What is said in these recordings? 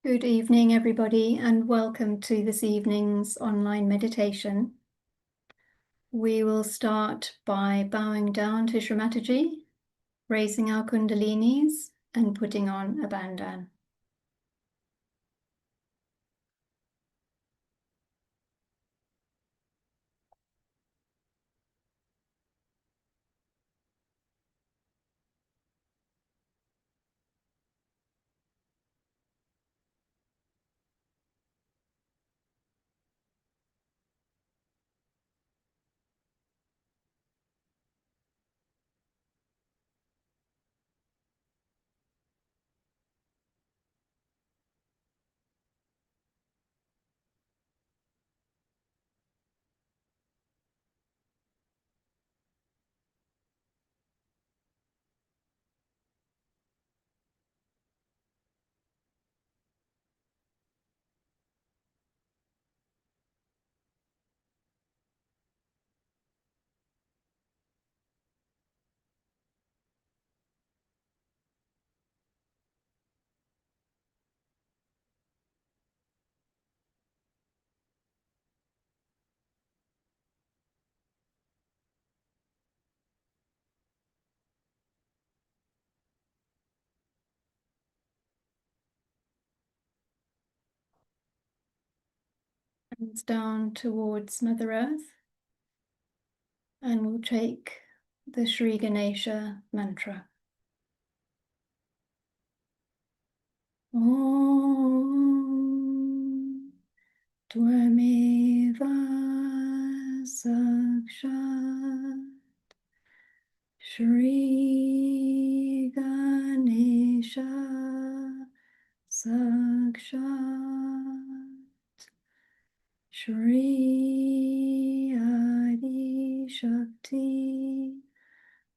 Good evening, everybody, and welcome to this evening's online meditation. We will start by bowing down to Shri Mataji, raising our kundalinis, and putting on a bandhan. Hands down towards Mother Earth, and we'll take the Shri Ganesha mantra. Om Tvameva Sakshat Shri Ganesha Sakshat Shri Adi Shakti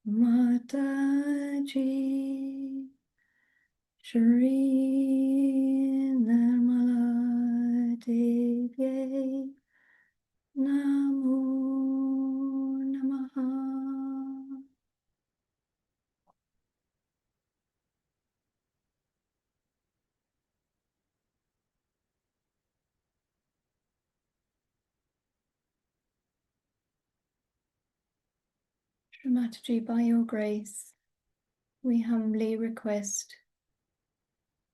Mataji Shri Nirmala Devi Namo Namaha. Shri Mataji, by your grace, we humbly request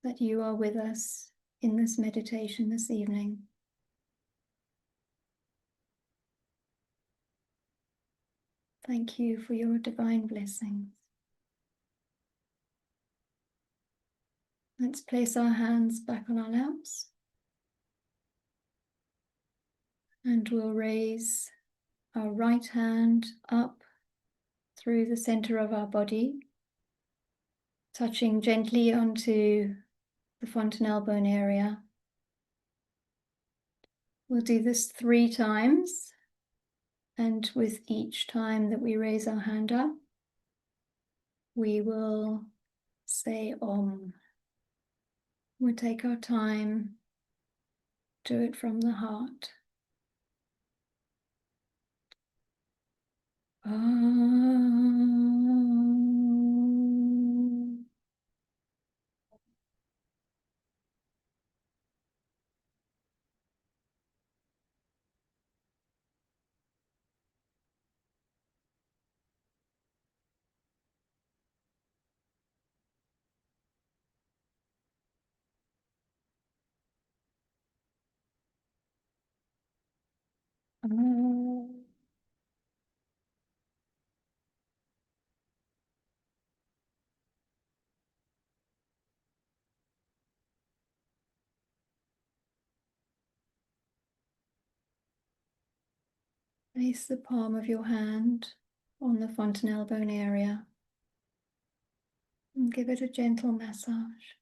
that you are with us in this meditation this evening. Thank you for your divine blessings. Let's place our hands back on our laps, and we'll raise our right hand up through the center of our body, touching gently onto the fontanelle bone area. We'll do this 3 times, and with each time that we raise our hand up, we will say Om. We'll take our time, do it from the heart. Om. Om. Place the palm of your hand on the fontanelle bone area and give it a gentle massage.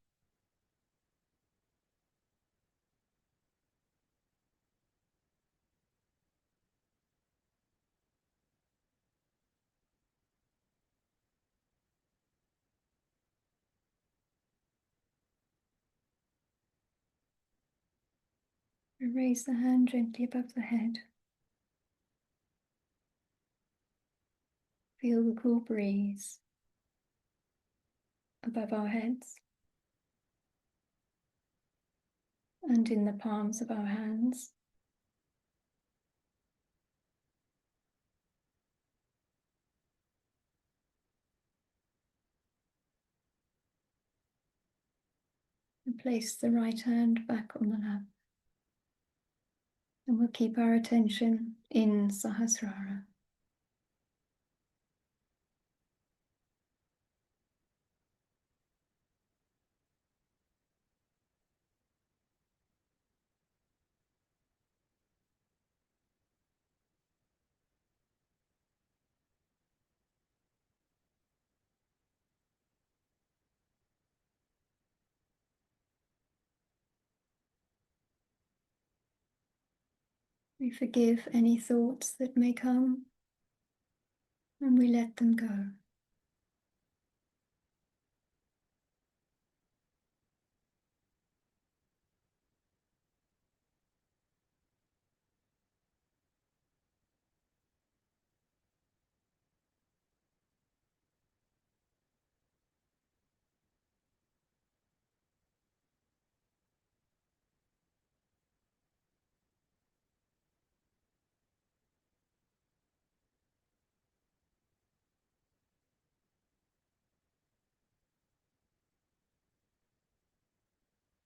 Raise the hand gently above the head. Feel the cool breeze above our heads. and in the palms of our hands. And place the right hand back on the lap. And we'll keep our attention in Sahasrara. We forgive any thoughts that may come, and we let them go.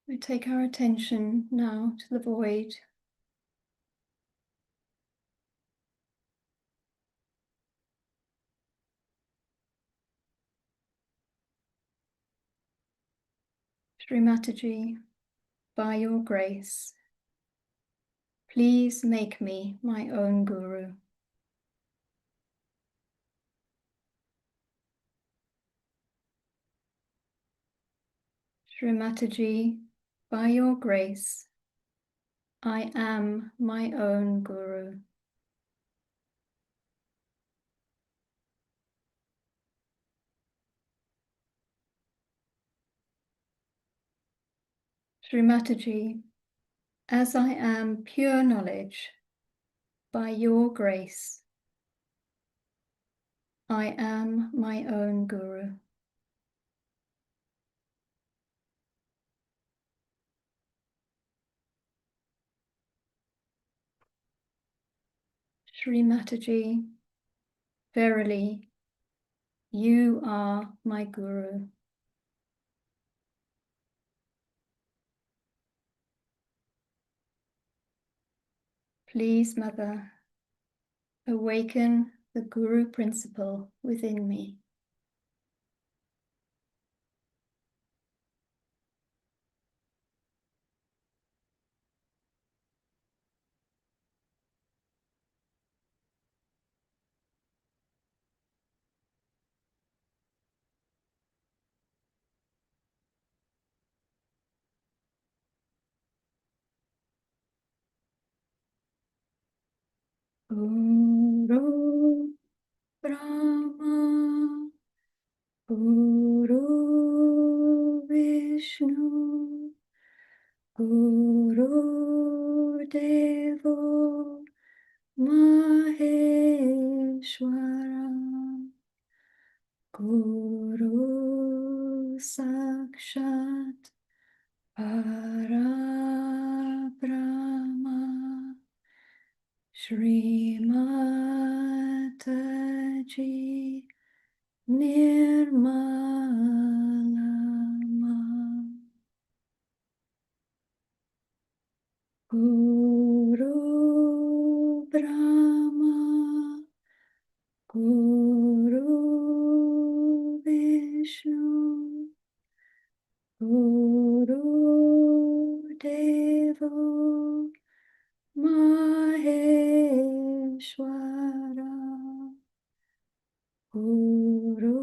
We take our attention now to the void. Shri Mataji, by your grace, please make me my own guru. Shri Mataji, by your grace, I am my own guru. Shri Mataji, as I am pure knowledge, by your grace, I am my own guru. Shri Mataji, verily, you are my guru. Please, Mother, awaken the guru principle within me. Guru Brahma, Guru Vishnu, Guru Devo Maheshwara, Guru Sakshat Parabrahma, Shri Mataji Nirmalama. Guru Brahma, Guru Vishnu, Guru Devo Maheshwara, Guru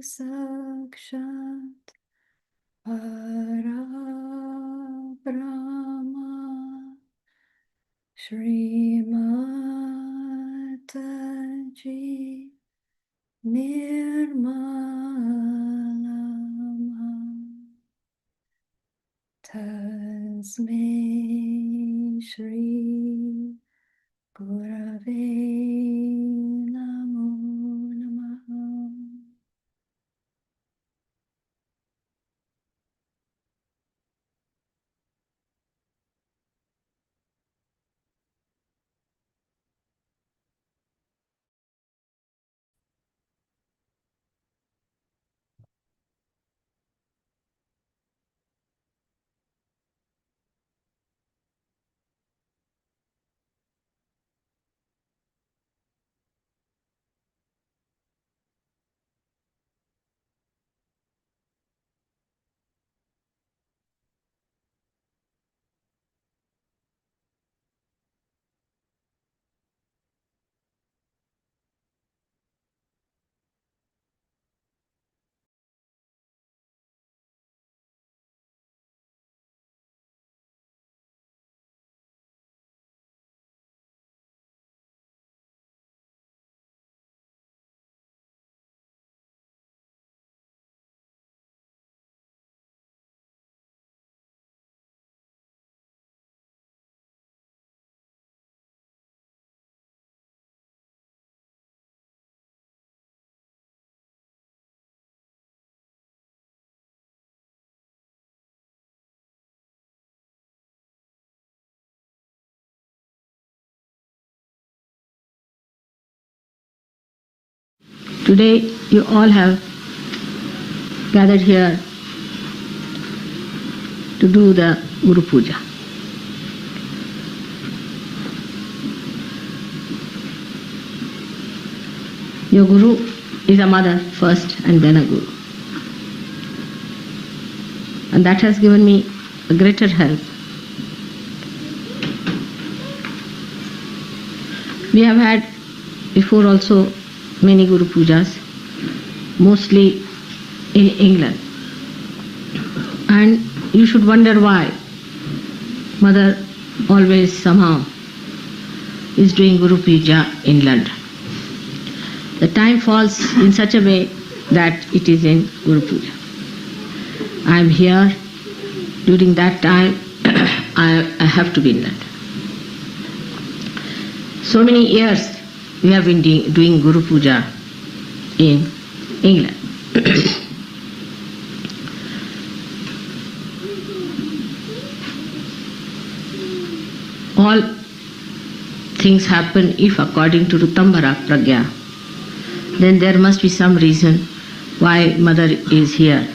Sakshat Parabrahma, Shri Mataji Nirmalama. Tasmai Shri Gurave Namo Namaha. Today you all have gathered here to do the Guru Puja. Your Guru is a mother first and then a Guru. And that has given me a greater help. We have had before also many Guru Pujas, mostly in England. And you should wonder why Mother always somehow is doing Guru Puja in London. The time falls in such a way that it is in Guru Puja. I am here during that time. I have to be in London. So many years we have been doing Guru Puja in England. All things happen if according to Rutambara Pragya, then there must be some reason why Mother is here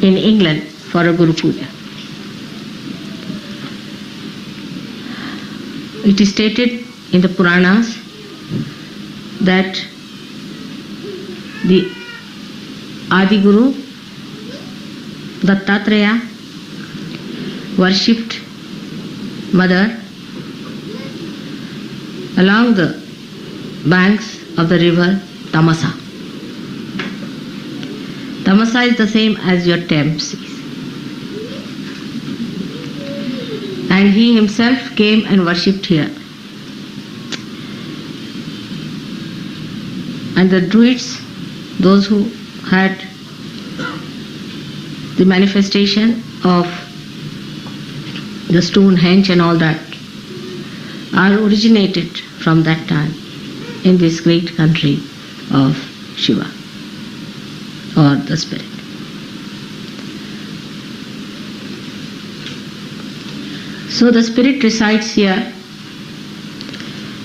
in England for a Guru Puja. It is stated in the Puranas that the Adi Guru Dattatreya worshipped Mother along the banks of the river Tamasa. Tamasa is the same as your Thames is. And he himself came and worshipped here. And the Druids, those who had the manifestation of the Stonehenge and all that, are originated from that time in this great country of Shiva or the Spirit. So the Spirit resides here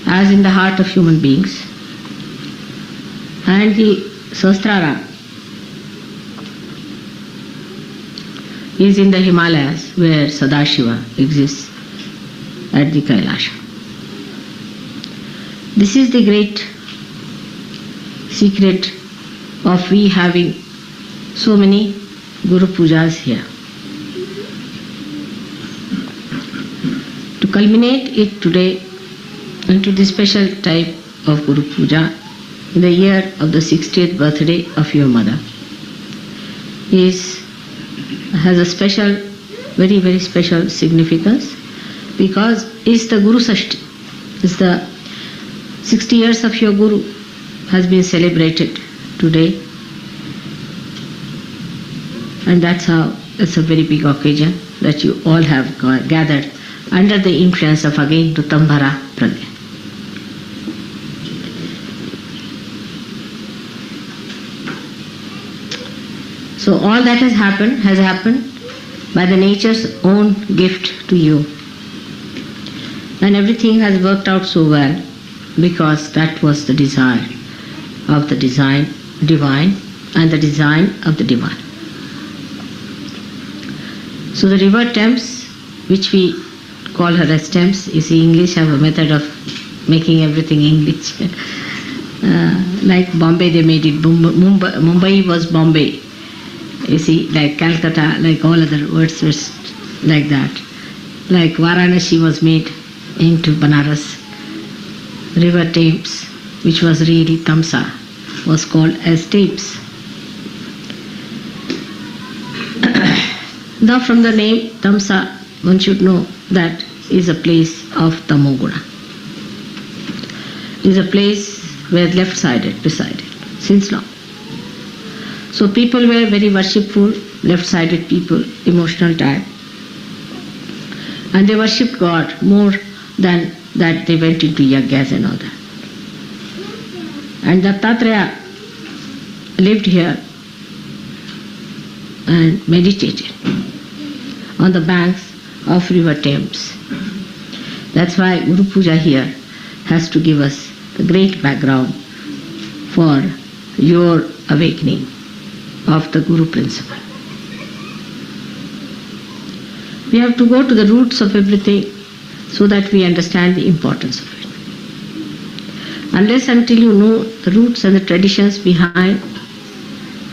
as in the heart of human beings, and the Sahasrara is in the Himalayas where Sadashiva exists at the Kailasha. This is the great secret of we having so many Guru Pujas here. To culminate it today into the special type of Guru Puja in the year of the 60th birthday of your mother has a special, very, very special significance, because it's the Guru Sashti. It's the 60 years of your Guru has been celebrated today, and that's how it's a very big occasion that you all have gathered under the influence of again Rutambara Pragya. So all that has happened by the nature's own gift to you. And everything has worked out so well because that was the desire of the divine and the design of the divine. So the river Thames, which we call her as Thames, you see English have a method of making everything English. Like Bombay they made it, Mumbai was Bombay. You see, like Calcutta, like all other words were like that. Like Varanasi was made into Banaras. River Thames, which was really Tamsa, was called as Thames. Now from the name Tamsa, one should know that is a place of Tamoguna. Is a place where left-sided resided since long. So people were very worshipful, left-sided people, emotional type. And they worshipped God more than that they went into yagyas and all that. And Dattatreya lived here and meditated on the banks of river Thames. That's why Guru Puja here has to give us the great background for your awakening of the Guru principle. We have to go to the roots of everything so that we understand the importance of it. Unless until you know the roots and the traditions behind,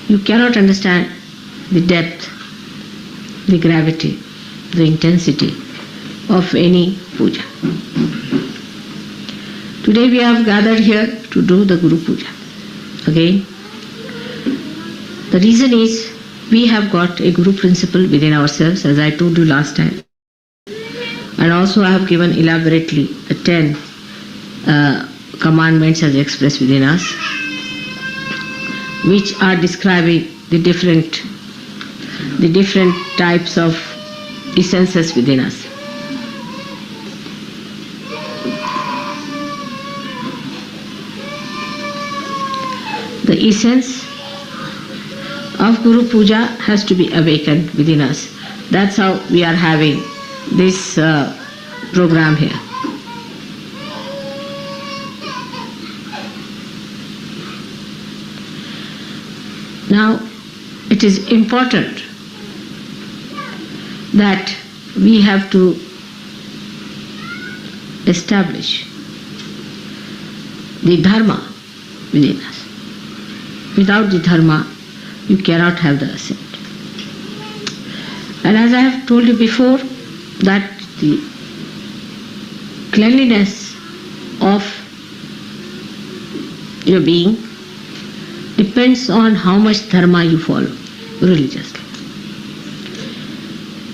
you cannot understand the depth, the gravity, the intensity of any puja. Today we have gathered here to do the Guru Puja. Again, the reason is we have got a Guru principle within ourselves, as I told you last time. And also I have given elaborately the 10 commandments as expressed within us, which are describing the different types of essences within us. The essence of Guru Puja has to be awakened within us. That's how we are having this program here. Now, it is important that we have to establish the dharma within us. Without the dharma, you cannot have the ascent. And as I have told you before, that the cleanliness of your being depends on how much dharma you follow religiously.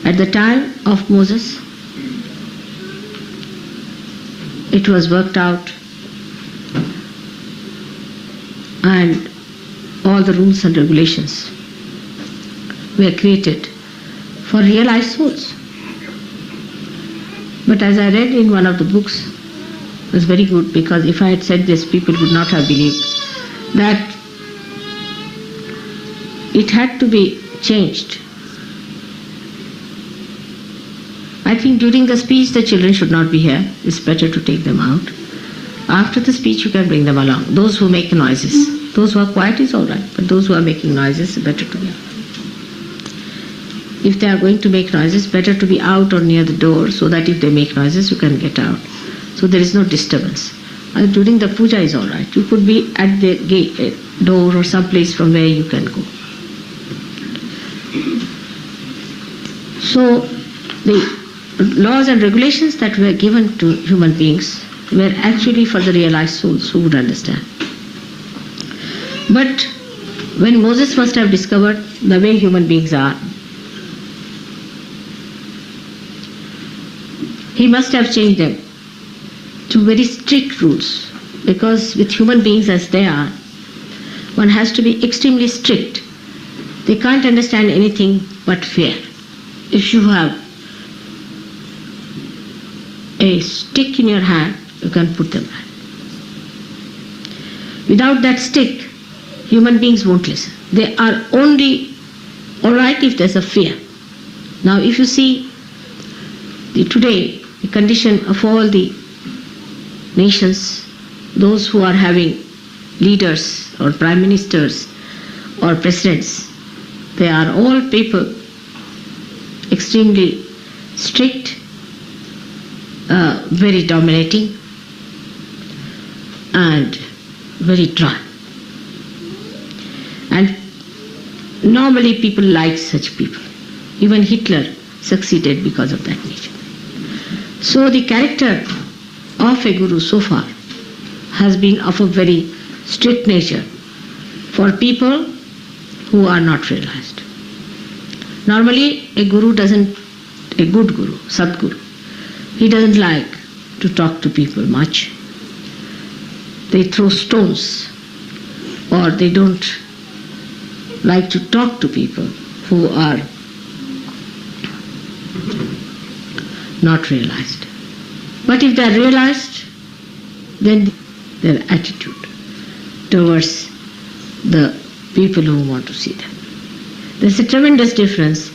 At the time of Moses, it was worked out, and all the rules and regulations were created for realized souls. But as I read in one of the books, it was very good, because if I had said this, people would not have believed, that it had to be changed. I think during the speech the children should not be here. It's better to take them out. After the speech you can bring them along. Those who make noises. Those who are quiet is all right, but those who are making noises, better to be out. If they are going to make noises, better to be out or near the door, so that if they make noises, you can get out. So there is no disturbance. And during the puja is all right. You could be at the gate, door, or some place from where you can go. So the laws and regulations that were given to human beings were actually for the realized souls who would understand. But when Moses must have discovered the way human beings are, he must have changed them to very strict rules, because with human beings as they are, one has to be extremely strict. They can't understand anything but fear. If you have a stick in your hand, you can put them back. Without that stick, human beings won't listen. They are only all right if there's a fear. Now if you see today, the condition of all the nations, those who are having leaders or prime ministers or presidents, they are all people extremely strict, very dominating, and very dry. And normally people like such people. Even Hitler succeeded because of that nature. So the character of a guru so far has been of a very strict nature for people who are not realized. Normally a good guru, Sadguru, he doesn't like to talk to people much. They throw stones, or they don't like to talk to people who are not realized. But if they are realized, then their attitude towards the people who want to see them. There's a tremendous difference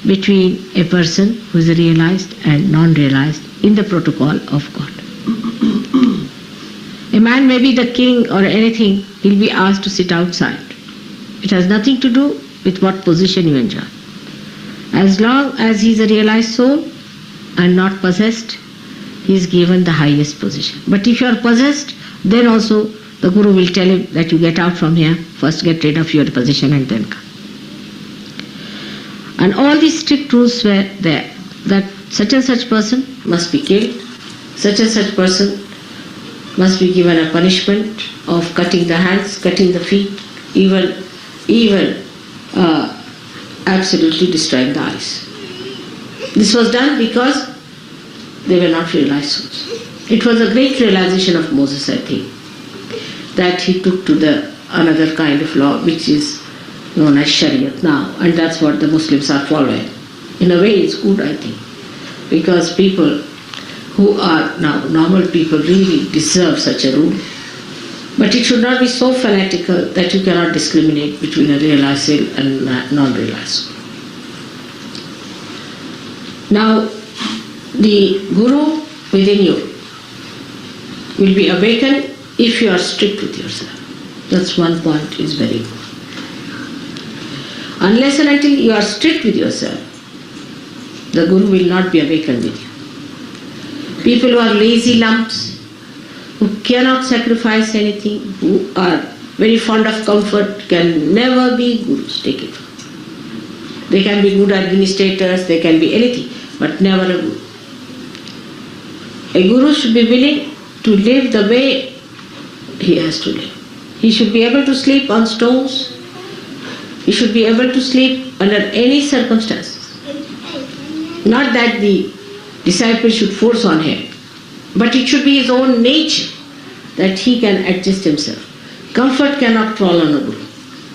between a person who is realized and non-realized in the protocol of God. A man may be the king or anything, he'll be asked to sit outside. It has nothing to do with what position you enjoy. As long as he is a realized soul and not possessed, he is given the highest position. But if you are possessed, then also the Guru will tell him that you get out from here, first get rid of your position and then come. And all these strict rules were there, that such and such person must be killed, such and such person must be given a punishment of cutting the hands, cutting the feet, even absolutely destroying the eyes. This was done because they were not realized souls. It was a great realization of Moses, I think, that he took to the another kind of law which is known as Shariat now, and that's what the Muslims are following. In a way it's good, I think, because people who are now normal people really deserve such a rule. But it should not be so fanatical that you cannot discriminate between a realized soul and non-realized soul. Now, the Guru within you will be awakened if you are strict with yourself. That's one point is very good. Unless and until you are strict with yourself, the Guru will not be awakened with you. People who are lazy lumps, who cannot sacrifice anything, who are very fond of comfort, can never be Gurus, take it. They can be good administrators, they can be anything, but never a Guru. A Guru should be willing to live the way he has to live. He should be able to sleep on stones. He should be able to sleep under any circumstances. Not that the disciple should force on him, but it should be his own nature that he can adjust himself. Comfort cannot crawl on a Guru.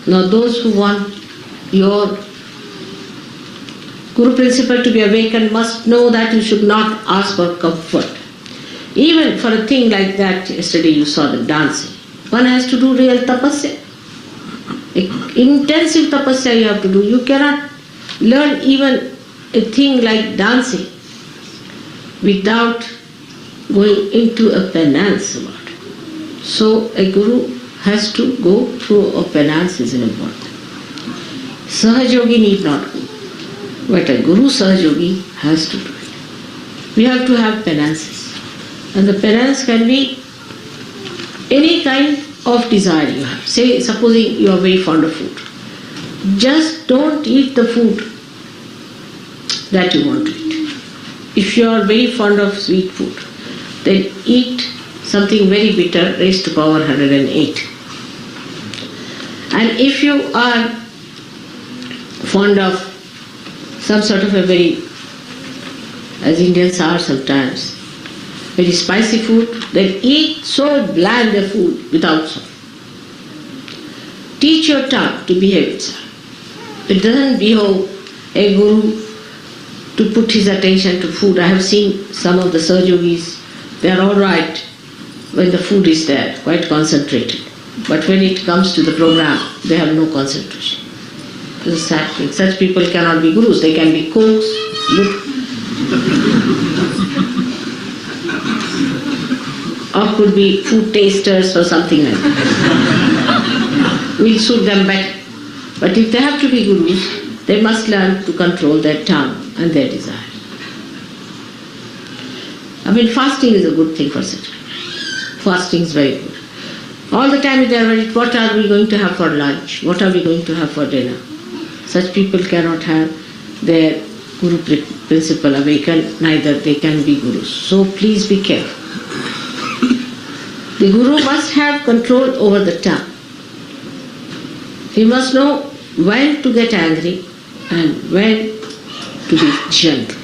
Now those who want your Guru principle to be awakened must know that you should not ask for comfort. Even for a thing like that, yesterday you saw the dancing. One has to do real tapasya. Intensive tapasya you have to do. You cannot learn even a thing like dancing without going into a penance about it. So a Guru has to go through a penance is important. Sahajogi need not go, but a Guru Sahajogi has to do it. We have to have penances. And the penance can be any kind of desire you have. Say, supposing you are very fond of food. Just don't eat the food that you want to eat. If you are very fond of sweet food, then eat something very bitter raised to power 108. And if you are fond of some sort of a very, as Indians are sometimes, very spicy food, then eat so bland a food without salt. Teach your tongue to behave itself. It doesn't behove a Guru to put his attention to food. I have seen some of the Sahaja-yogis, they are all right when the food is there, quite concentrated. But when it comes to the program, they have no concentration. This is sad thing. Such people cannot be Gurus. They can be cooks, or could be food tasters or something like that. Will suit them better. But if they have to be Gurus, they must learn to control their tongue and their desire. I mean, fasting is a good thing for such. Fasting is very good. All the time they are worried, what are we going to have for lunch? What are we going to have for dinner? Such people cannot have their Guru principle awakened, neither they can be Gurus. So please be careful. The Guru must have control over the tongue. He must know when to get angry and when to be gentle.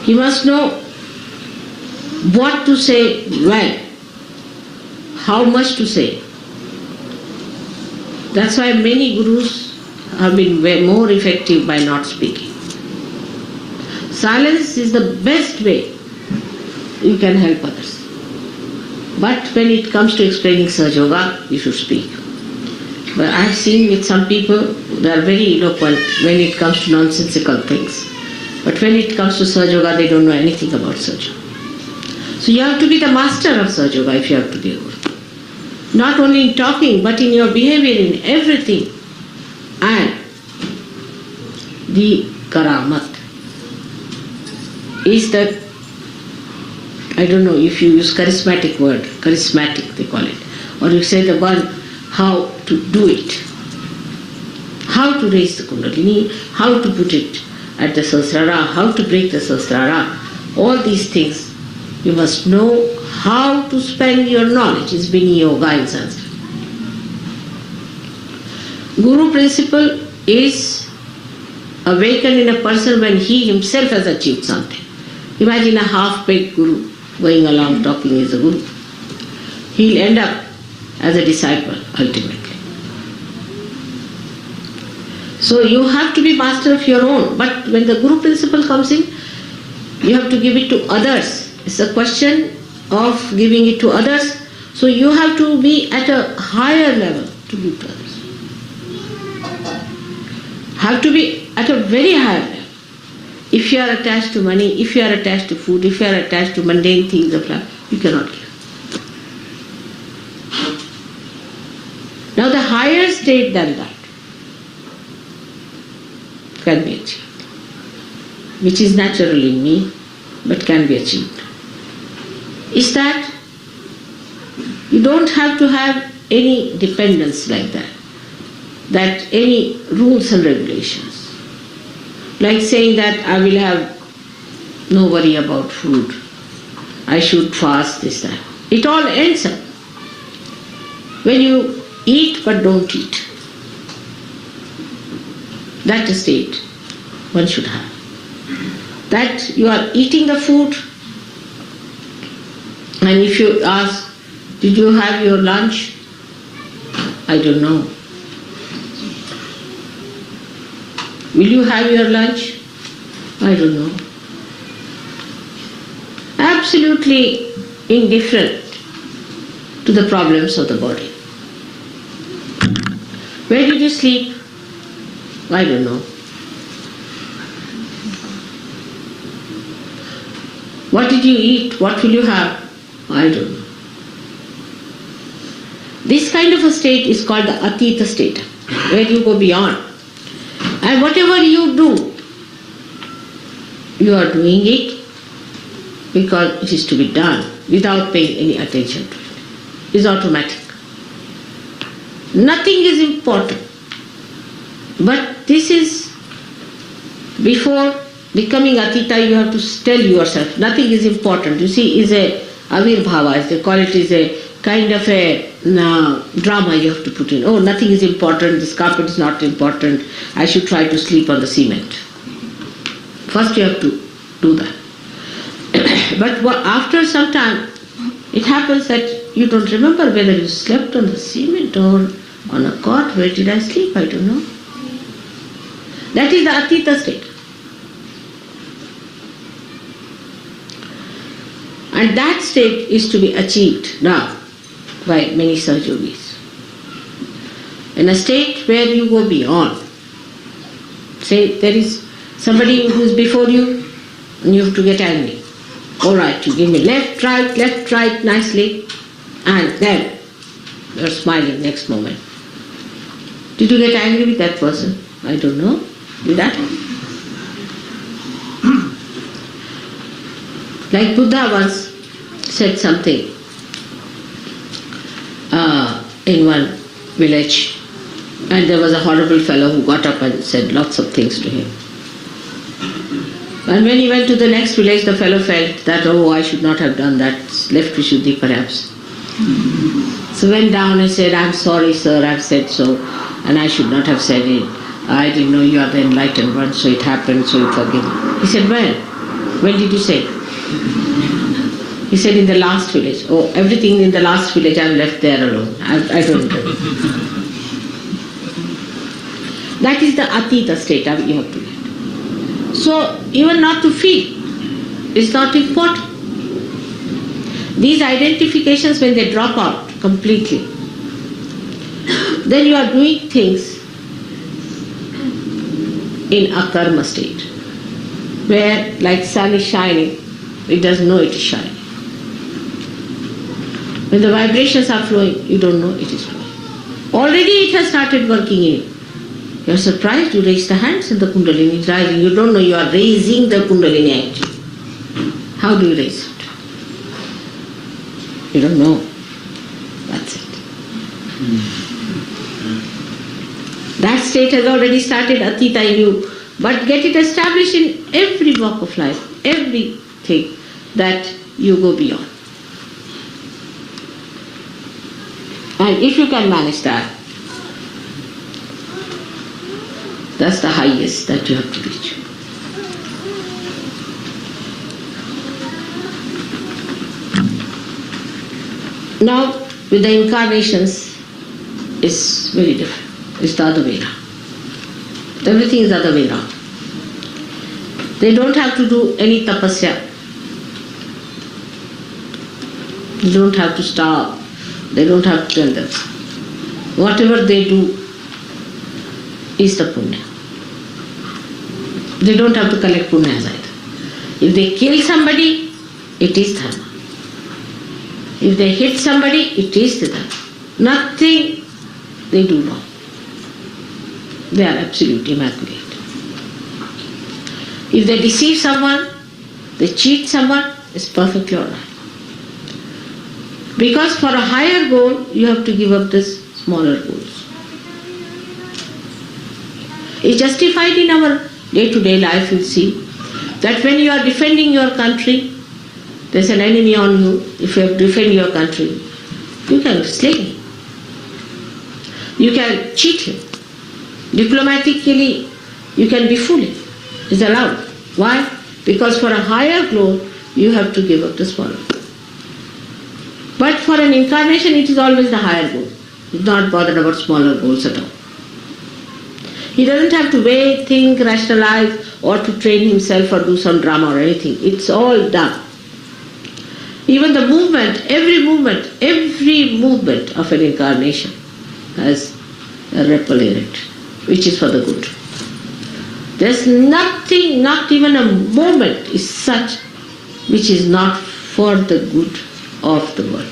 He must know what to say when, how much to say. That's why many Gurus have been more effective by not speaking. Silence is the best way you can help others. But when it comes to explaining Sahaja Yoga, you should speak. But I have seen with some people, they are very eloquent when it comes to nonsensical things. But when it comes to Sahaja Yoga, they don't know anything about Sahaja. So you have to be the master of Sahaja Yoga if you have to be a guru. Not only in talking, but in your behavior, in everything. And the karamat is that, I don't know if you use charismatic word, charismatic they call it, or you say the one how to do it, how to raise the kundalini, how to put it at the sahasrara, how to break the sahasrara, all these things you must know how to spend your knowledge. Is Bini Yoga in Sanskrit. Guru principle is awakened in a person when he himself has achieved something. Imagine a half-baked guru going along talking as a guru. He'll end up as a disciple ultimately. So you have to be master of your own. But when the guru principle comes in, you have to give it to others. It's a question of giving it to others. So you have to be at a higher level to give to others. Have to be at a very high level. If you are attached to money, if you are attached to food, if you are attached to mundane things of life, you cannot give. Now the higher state than that can be achieved, which is natural in me, but can be achieved, is that you don't have to have any dependence like that any rules and regulations. Like saying that I will have no worry about food, I should fast this, that. It all ends up when you eat but don't eat. That's the state one should have. That you are eating the food, and if you ask, did you have your lunch? I don't know. Will you have your lunch? I don't know. Absolutely indifferent to the problems of the body. Where did you sleep? I don't know. What did you eat? What will you have? I don't know. This kind of a state is called the Atita state, where you go beyond. And whatever you do, you are doing it because it is to be done without paying any attention to it. It's automatic. Nothing is important. But this is, before becoming Atita, you have to tell yourself, nothing is important. You see, is a avirbhava, as they call it, is a kind of a drama you have to put in. Oh, nothing is important, this carpet is not important, I should try to sleep on the cement. First you have to do that. But after some time, it happens that you don't remember whether you slept on the cement or on a cot. Where did I sleep? I don't know. That is the Atita state. And that state is to be achieved now by many Sahaja Yogis. In a state where you go beyond. Say there is somebody who is before you and you have to get angry. All right, you give me left, right nicely, and then you are smiling next moment. Did you get angry with that person? I don't know. Did that? Like Buddha once said something in one village, and there was a horrible fellow who got up and said lots of things to him. And when he went to the next village, the fellow felt that, oh, I should not have done that, left Vishuddhi perhaps. So went down and said, I'm sorry sir, I've said so, and I should not have said it. I didn't know you are the enlightened one, so it happened, so you forgive me. He said, when? When did you say it? He said, in the last village. Oh, everything in the last village I've left there alone. I don't know. That is the Atita state you have to get. So, even not to feel is not important. These identifications, when they drop out completely, then you are doing things in a karma state, where like sun is shining, it doesn't know it is shining. When the vibrations are flowing, you don't know it is flowing. Already it has started working in you. You are surprised, you raise the hands and the Kundalini is rising. You don't know you are raising the Kundalini actually. How do you raise it? You don't know. That's it. That state has already started, Atita, in you. But get it established in every walk of life, everything that you go beyond. And if you can manage that, that's the highest that you have to reach. Now, with the incarnations, it's very different. It's the other way around. Everything is the other way around. They don't have to do any tapasya. They don't have to starve. They don't have to tell them. Whatever they do is the punya. They don't have to collect punyas either. If they kill somebody, it is dharma. If they hit somebody, it is the dharma. Nothing they do wrong. They are absolutely immaculate. If they deceive someone, they cheat someone, it's perfectly alright. Because for a higher goal, you have to give up the smaller goals. It's justified in our day-to-day life, you see, that when you are defending your country, there's an enemy on you. If you have to defend your country, you can slay him. You can cheat him. Diplomatically, you can befool him. It's allowed. Why? Because for a higher goal, you have to give up the smaller goal. But for an incarnation, it is always the higher goal. He's not bothered about smaller goals at all. He doesn't have to wait, think, rationalize, or to train himself or do some drama or anything. It's all done. Even the movement, every movement of an incarnation has a ripple in it, which is for the good. There's nothing, not even a moment is such which is not for the good of the world.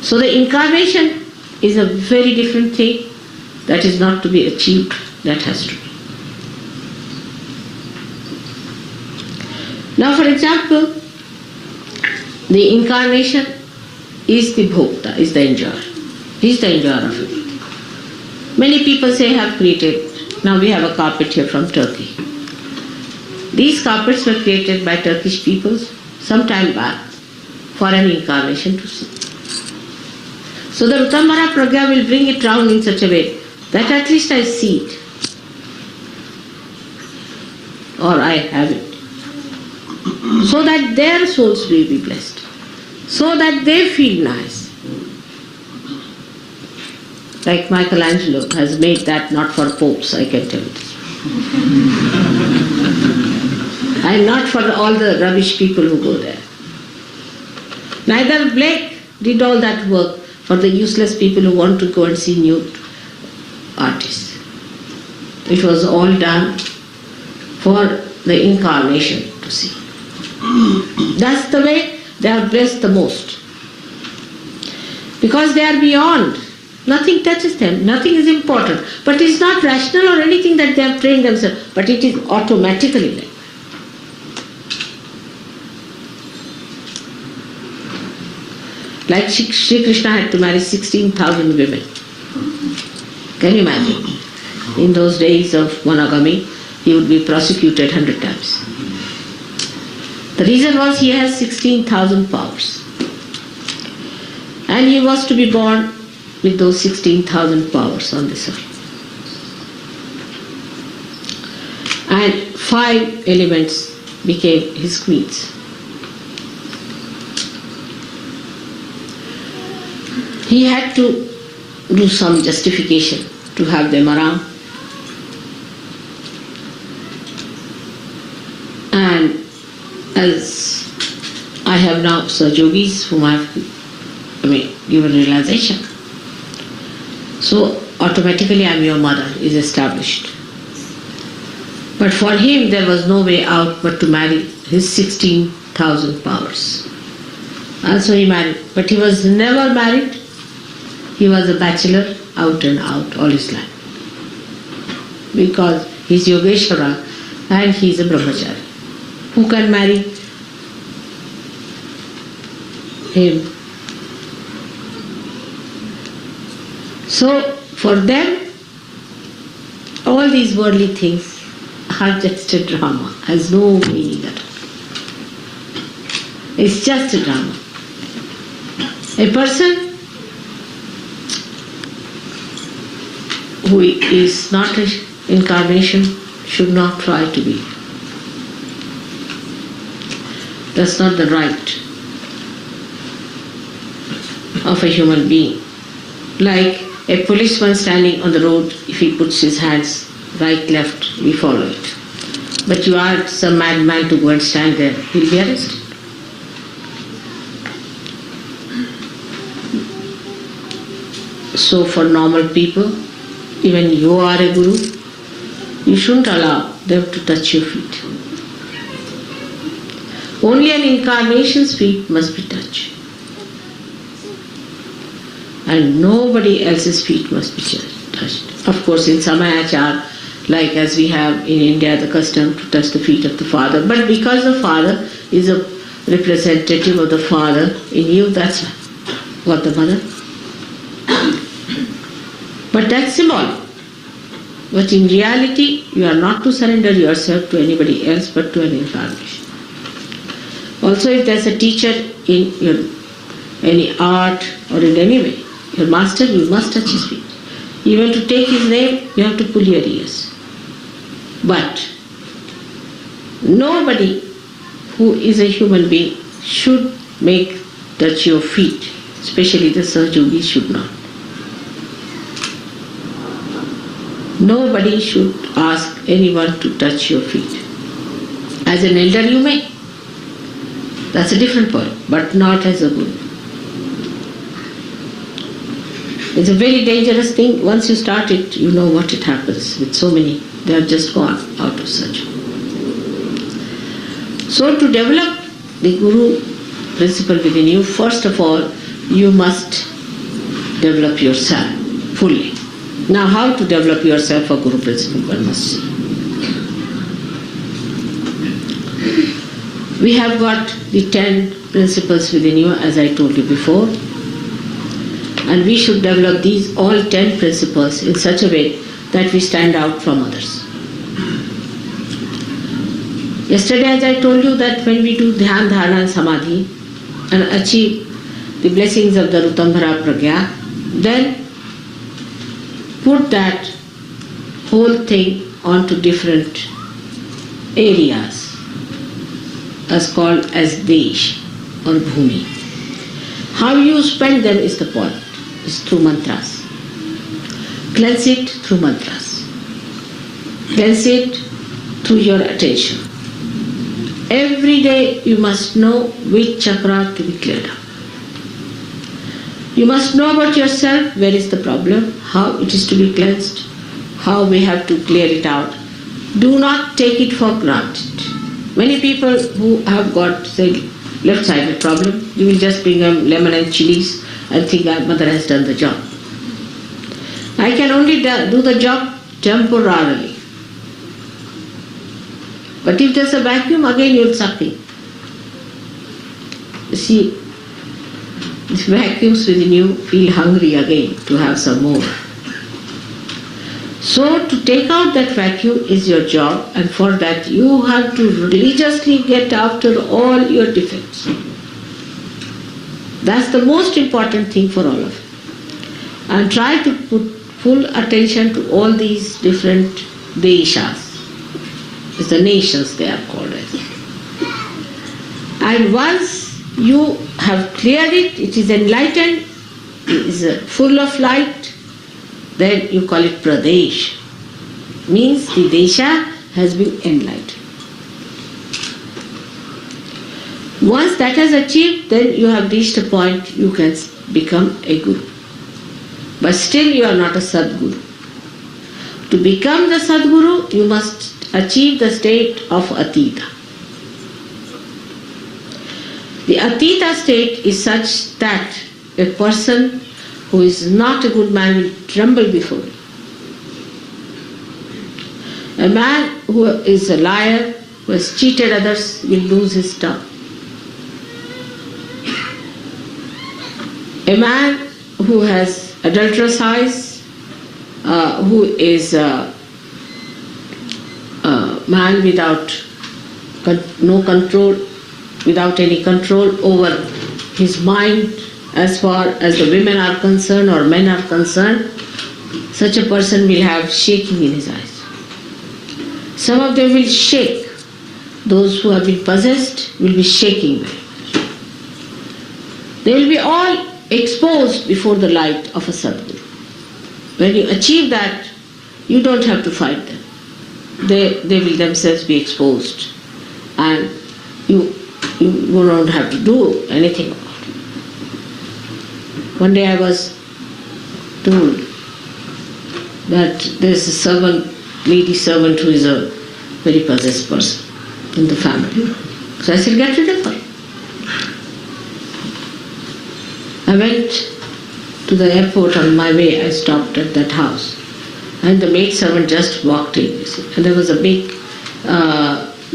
So the incarnation is a very different thing that is not to be achieved, that has to be. Now for example, the incarnation is the bhokta, is the enjoyer. He is the enjoyer of it. Many people say have created. Now we have a carpet here from Turkey. These carpets were created by Turkish peoples some time back for an incarnation to see. So the Uttama Pragya will bring it round in such a way that at least I see it. Or I have it. So that their souls will be blessed. So that they feel nice. Like Michelangelo has made that not for popes, I can tell you. And not for all the rubbish people who go there. Neither Blake did all that work for the useless people who want to go and see nude artists. It was all done for the incarnation to see. That's the way they are blessed the most. Because they are beyond. Nothing touches them. Nothing is important. But it's not rational or anything that they have trained themselves. But it is automatically like. Like Sri Krishna had to marry 16,000 women. Can you imagine? In those days of monogamy, he would be prosecuted 100 times. The reason was he has 16,000 powers. And he was to be born with those 16,000 powers on this earth. And 5 elements became his queens. He had to do some justification to have them around. And as I have now Yogis whom I have given realization. So automatically I am your mother is established. But for him there was no way out but to marry his 16,000 powers. Also he married, but he was never married. He was a bachelor out and out all his life. Because he's Yogeshwara and he's a brahmachari. Who can marry him? So for them, all these worldly things are just a drama, has no meaning at all. It's just a drama. A person who is not an incarnation should not try to be. That's not the right of a human being. Like a policeman standing on the road, if he puts his hands right, left, we follow it. But you ask some madman to go and stand there, he'll be arrested. So for normal people, even you are a guru, you shouldn't allow them to touch your feet. Only an incarnation's feet must be touched. And nobody else's feet must be touched. Of course, in Samayachar, like as we have in India the custom to touch the feet of the father, but because the father is a representative of the father in you, that's what the mother. But that's symbolic. But in reality, you are not to surrender yourself to anybody else but to an incarnation. Also, if there's a teacher in your any art or in any way, your master, you must touch his feet. Even to take his name, you have to pull your ears. But nobody who is a human being should make touch your feet, especially the Sahajogis should not. Nobody should ask anyone to touch your feet. As an elder you may. That's a different point, but not as a guru. It's a very dangerous thing. Once you start it, you know what it happens with so many. They have just gone out of such. So to develop the guru principle within you, first of all, you must develop yourself fully. Now, how to develop yourself for Guru principle, one must see. We have got the 10 principles within you, as I told you before, and we should develop these all 10 principles in such a way that we stand out from others. Yesterday, as I told you, that when we do Dhyan, Dharana and Samadhi and achieve the blessings of the Rutambhara Pragya, then put that whole thing onto different areas as called as Desh or Bhumi. How you spend them is the point, is through mantras. Cleanse it through mantras. Cleanse it through your attention. Every day you must know which chakra to be cleared up. You must know about yourself, where is the problem, how it is to be cleansed, how we have to clear it out. Do not take it for granted. Many people who have got, say, left-sided problem, you will just bring them lemon and chilies and think our mother has done the job. I can only do the job temporarily. But if there's a vacuum, again you'll suck in. You see, the vacuums within you feel hungry again to have some more. So to take out that vacuum is your job, and for that you have to religiously get after all your defects. That's the most important thing for all of you. And try to put full attention to all these different deshas. It's the nations they are called as. And once you have cleared it, it is enlightened, it is full of light, then you call it Pradesh. Means the Desha has been enlightened. Once that has achieved, then you have reached a point you can become a Guru. But still you are not a Sadguru. To become the Sadguru, you must achieve the state of Atita. The Atita state is such that a person who is not a good man will tremble before you. A man who is a liar, who has cheated others, will lose his tongue. A man who has adulterous eyes, who is a man without no control, without any control over his mind as far as the women are concerned or men are concerned, such a person will have shaking in his eyes. Some of them will shake. Those who have been possessed will be shaking very much. They will be all exposed before the light of a Sadguru. When you achieve that, you don't have to fight them. They will themselves be exposed, and you don't have to do anything about it. One day I was told that there is a servant, lady servant, who is a very possessed person in the family. So I said, get rid of her. I went to the airport. On my way, I stopped at that house. And the maid servant just walked in, you see. And there was a big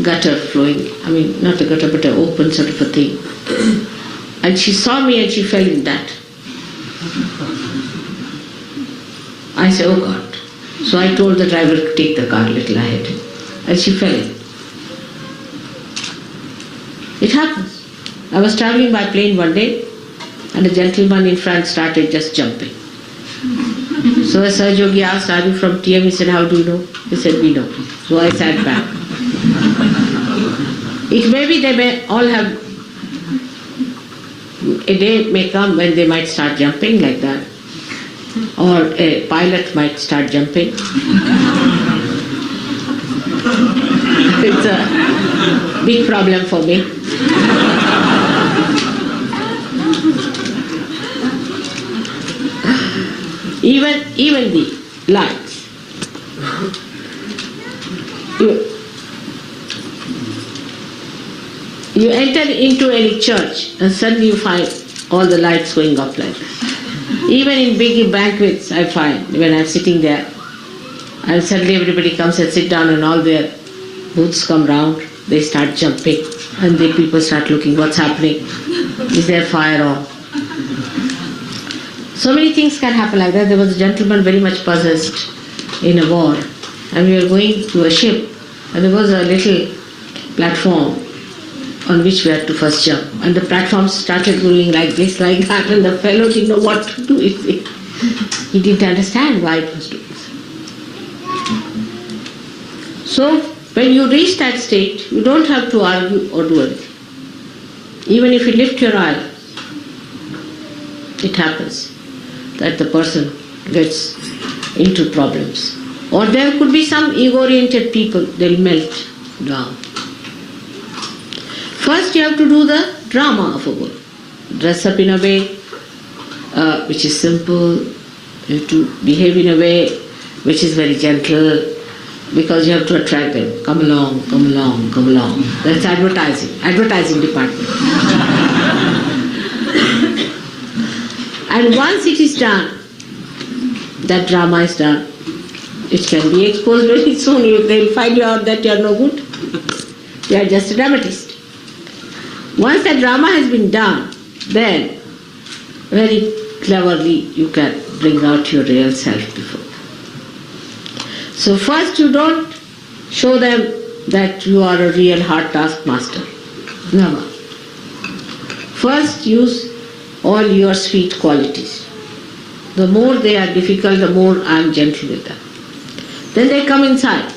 gutter flowing. I mean, not a gutter, but an open sort of a thing. And she saw me and she fell in that. I said, oh God. So I told the driver to take the car a little ahead. And she fell in. It happens. I was traveling by plane one day, and a gentleman in front started just jumping. So Sir Yogi asked, are you from TM? He said, how do you know? He said, we know. So I sat back. It may be they may all have, a day may come when they might start jumping like that. Or a pilot might start jumping. It's a big problem for me. Even the lights. You enter into any church and suddenly you find all the lights going up like that. Even in big banquets, I find when I'm sitting there, and suddenly everybody comes and sit down, and all their booths come round, they start jumping, and the people start looking, what's happening? Is there fire on? So many things can happen like that. There was a gentleman very much possessed in a war, and we were going to a ship, and there was a little platform on which we had to first jump, and the platform started going like this, like that, and the fellow didn't know what to do. He didn't understand why it was doing so. So when you reach that state, you don't have to argue or do anything. Even if you lift your eye, it happens that the person gets into problems. Or there could be some ego-oriented people, they'll melt down. First you have to do the drama of a guru. Dress up in a way which is simple. You have to behave in a way which is very gentle, because you have to attract them. Come along, come along, come along. That's advertising department. And once it is done, that drama is done, it can be exposed very soon. They'll find you out that you are no good. You are just a dramatist. Once that drama has been done, then very cleverly you can bring out your real self before. So first you don't show them that you are a real hard taskmaster. Never. First use all your sweet qualities. The more they are difficult, the more I am gentle with them. Then they come inside.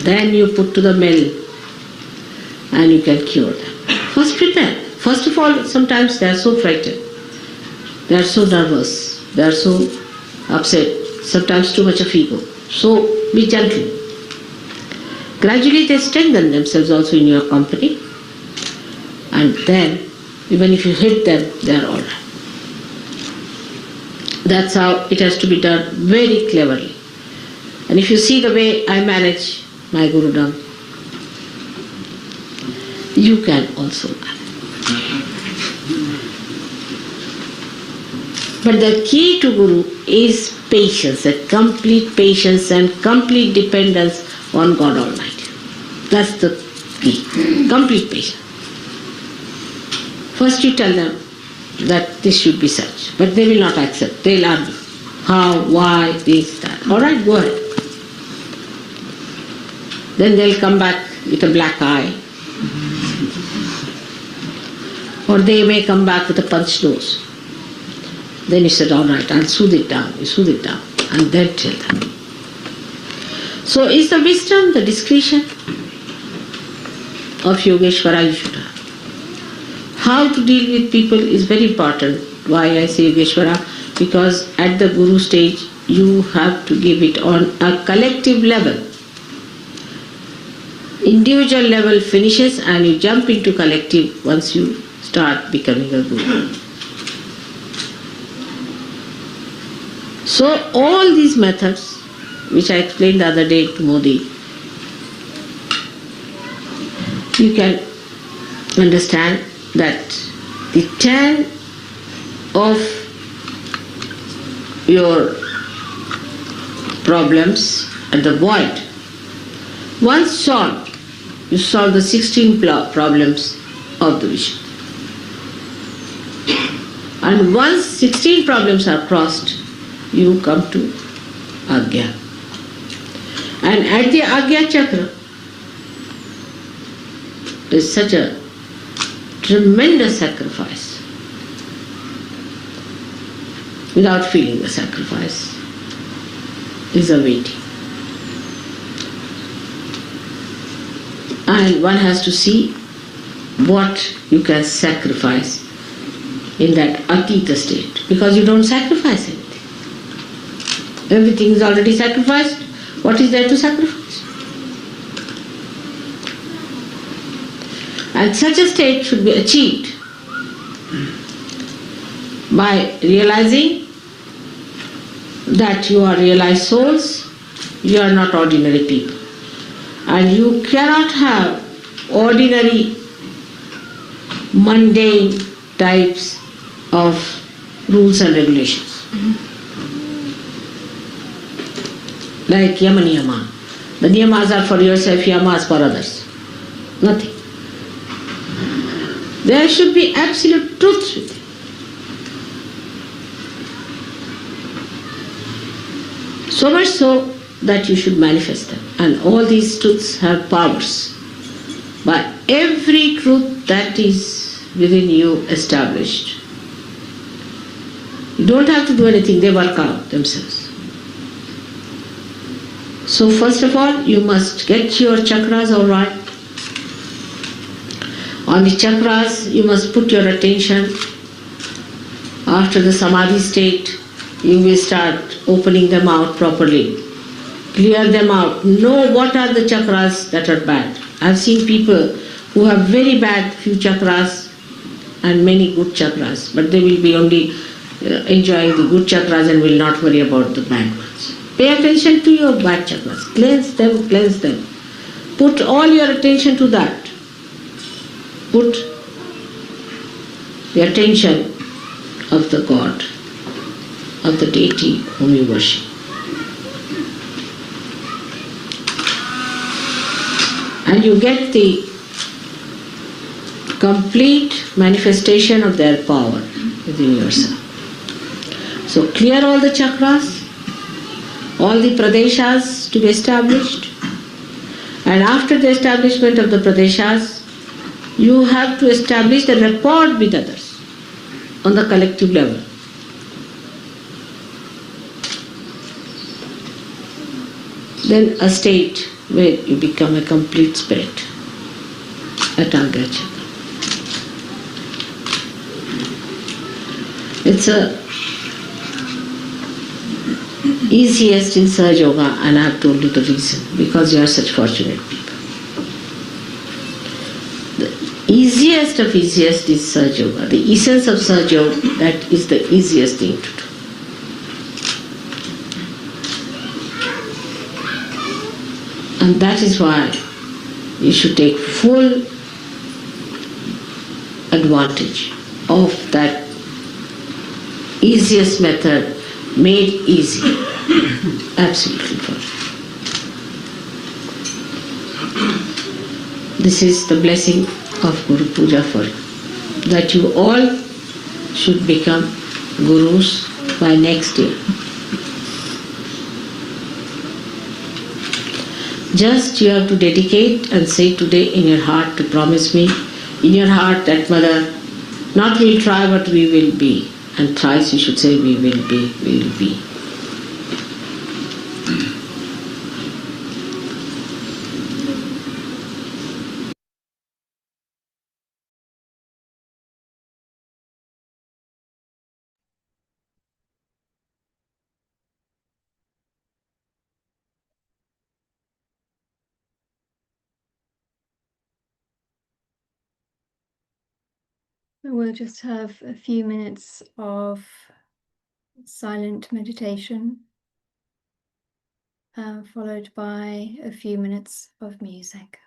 Then you put to the mill and you can cure them. First prepare. First of all, sometimes they are so frightened. They are so nervous. They are so upset. Sometimes too much of ego. So be gentle. Gradually they strengthen themselves also in your company. And then, even if you hit them, they are all right. That's how it has to be done, very cleverly. And if you see the way I manage my Gurudom, you can also manage. But the key to Guru is patience, a complete patience and complete dependence on God Almighty. That's the key, complete patience. First you tell them that this should be such, but they will not accept. They'll argue. How, why, this, that. All right, go ahead. Then they'll come back with a black eye. Or they may come back with a punched nose. Then you said, all right, I'll soothe it down. You soothe it down. And then tell them. So is the wisdom, the discretion of Yogeshwara you should have. How to deal with people is very important. Why I say Yogeshwara? Because at the Guru stage, you have to give it on a collective level. Individual level finishes and you jump into collective once you start becoming a Guru. So all these methods, which I explained the other day to Modi, you can understand that the 10 of your problems at the void, once solved, you solve the 16 problems of the vision. And once 16 problems are crossed, you come to Agya. And at the Agya Chakra, there is such a tremendous sacrifice. Without feeling the sacrifice is a waiting. And one has to see what you can sacrifice in that Atita state, because you don't sacrifice anything. Everything is already sacrificed. What is there to sacrifice? And such a state should be achieved by realizing that you are realized souls, you are not ordinary people. And you cannot have ordinary, mundane types of rules and regulations. Like yama niyama. The niyamas are for yourself, yamas for others. Nothing. There should be absolute truth with it. So much so that you should manifest them. And all these truths have powers. By every truth that is within you established, you don't have to do anything, they work out themselves. So first of all, you must get your chakras all right. On the chakras, you must put your attention. After the samadhi state, you will start opening them out properly. Clear them out. Know what are the chakras that are bad. I've seen people who have very bad few chakras and many good chakras, but they will be only enjoying the good chakras and will not worry about the bad ones. Pay attention to your bad chakras. Cleanse them, cleanse them. Put all your attention to that. Put the attention of the God, of the deity whom you worship. And you get the complete manifestation of their power within yourself. So clear all the chakras, all the pradeshas to be established, and after the establishment of the pradeshas, you have to establish the rapport with others on the collective level. Then a state where you become a complete spirit at Agya Chakra. It's the easiest in Sahaja Yoga, and I have told you the reason, because you are such fortunate people. The easiest of easiest is Sahaja Yoga. The essence of Sahaja Yoga, that is the easiest thing to do. And that is why you should take full advantage of that easiest method made easy. Absolutely perfect. This is the blessing of Guru Puja for you, that you all should become gurus by next year. Just you have to dedicate and say today in your heart to promise me, in your heart that Mother, not we'll try but we will be. And thrice you should say we will be, we will be. We'll just have a few minutes of silent meditation, followed by a few minutes of music.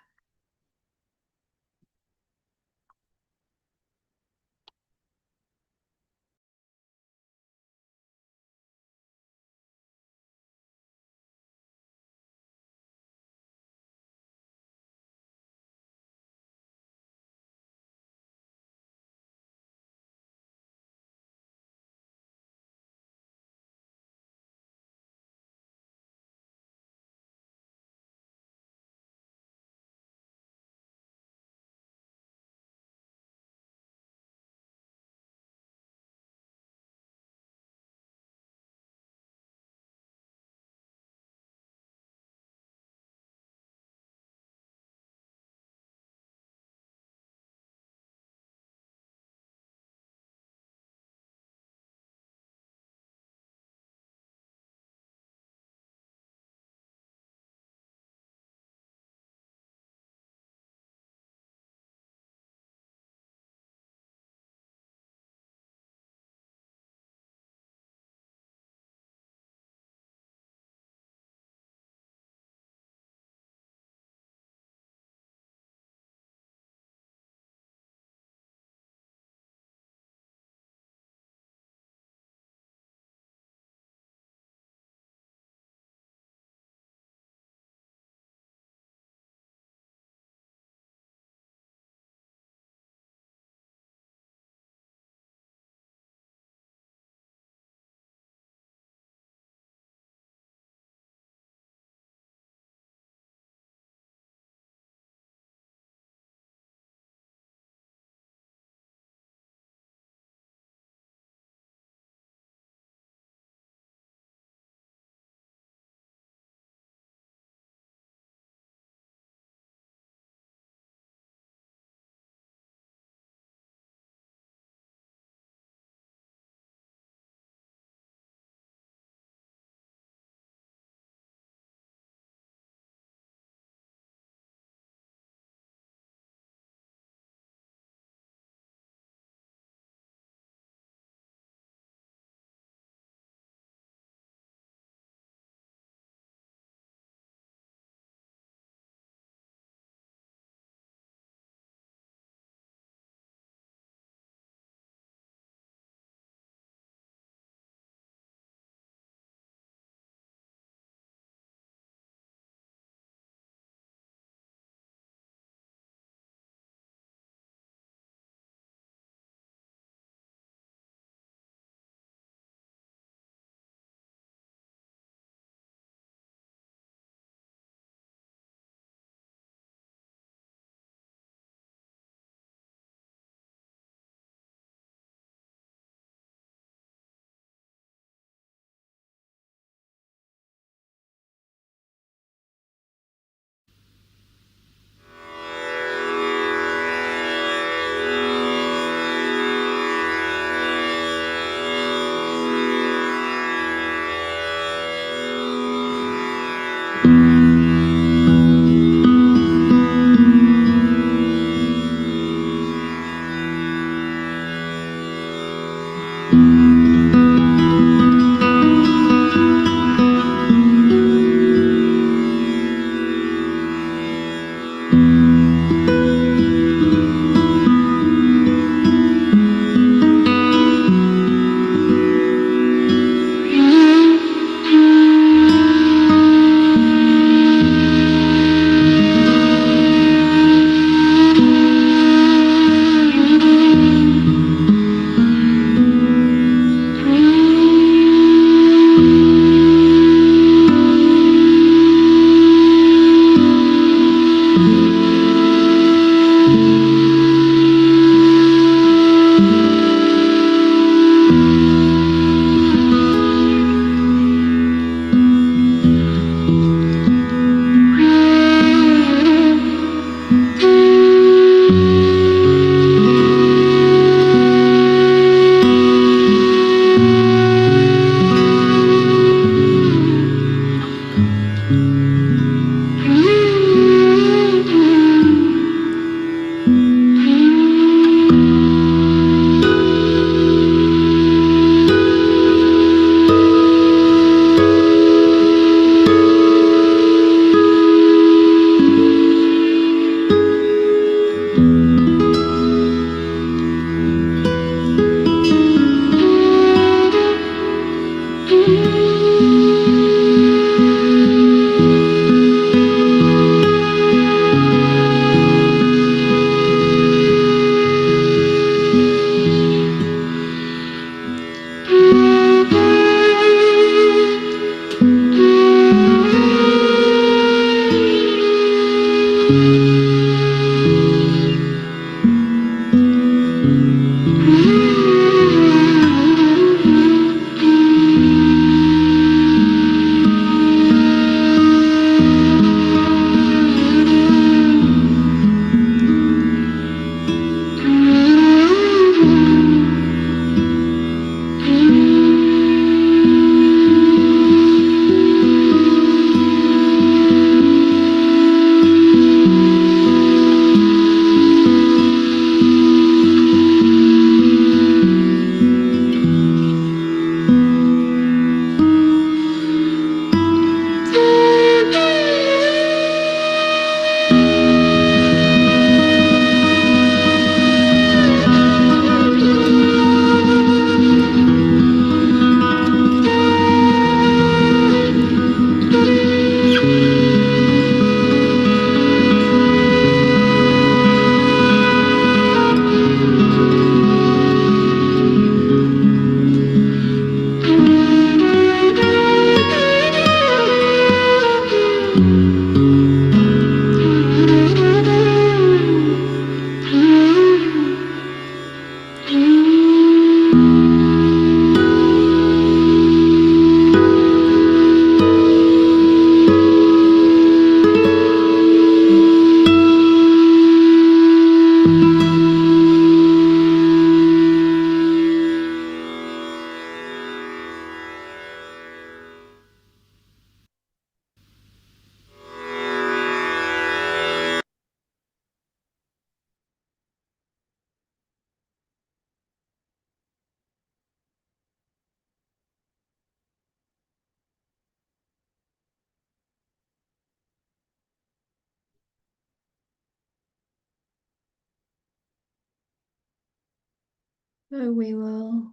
So we will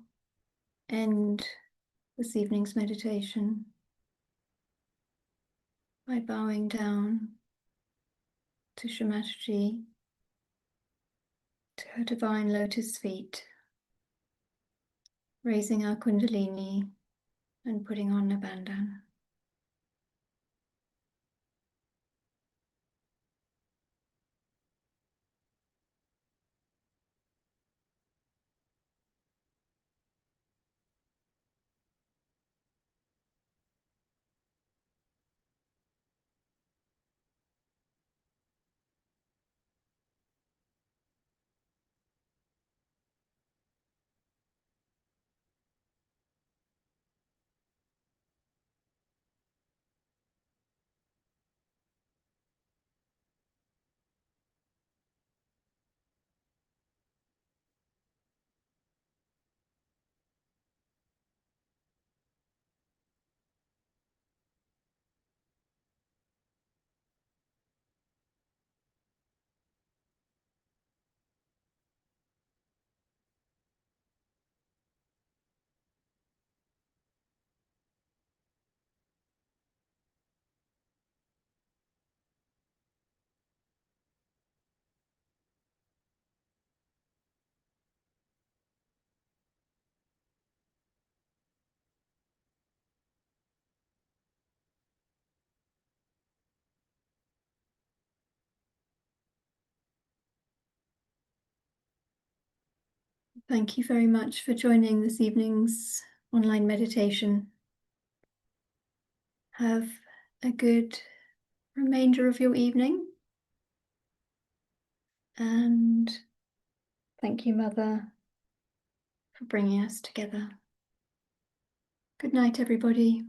end this evening's meditation by bowing down to Shamaji, to her divine lotus feet, raising our Kundalini and putting on a bandana. Thank you very much for joining this evening's online meditation. Have a good remainder of your evening. And thank you, Mother, for bringing us together. Good night, everybody.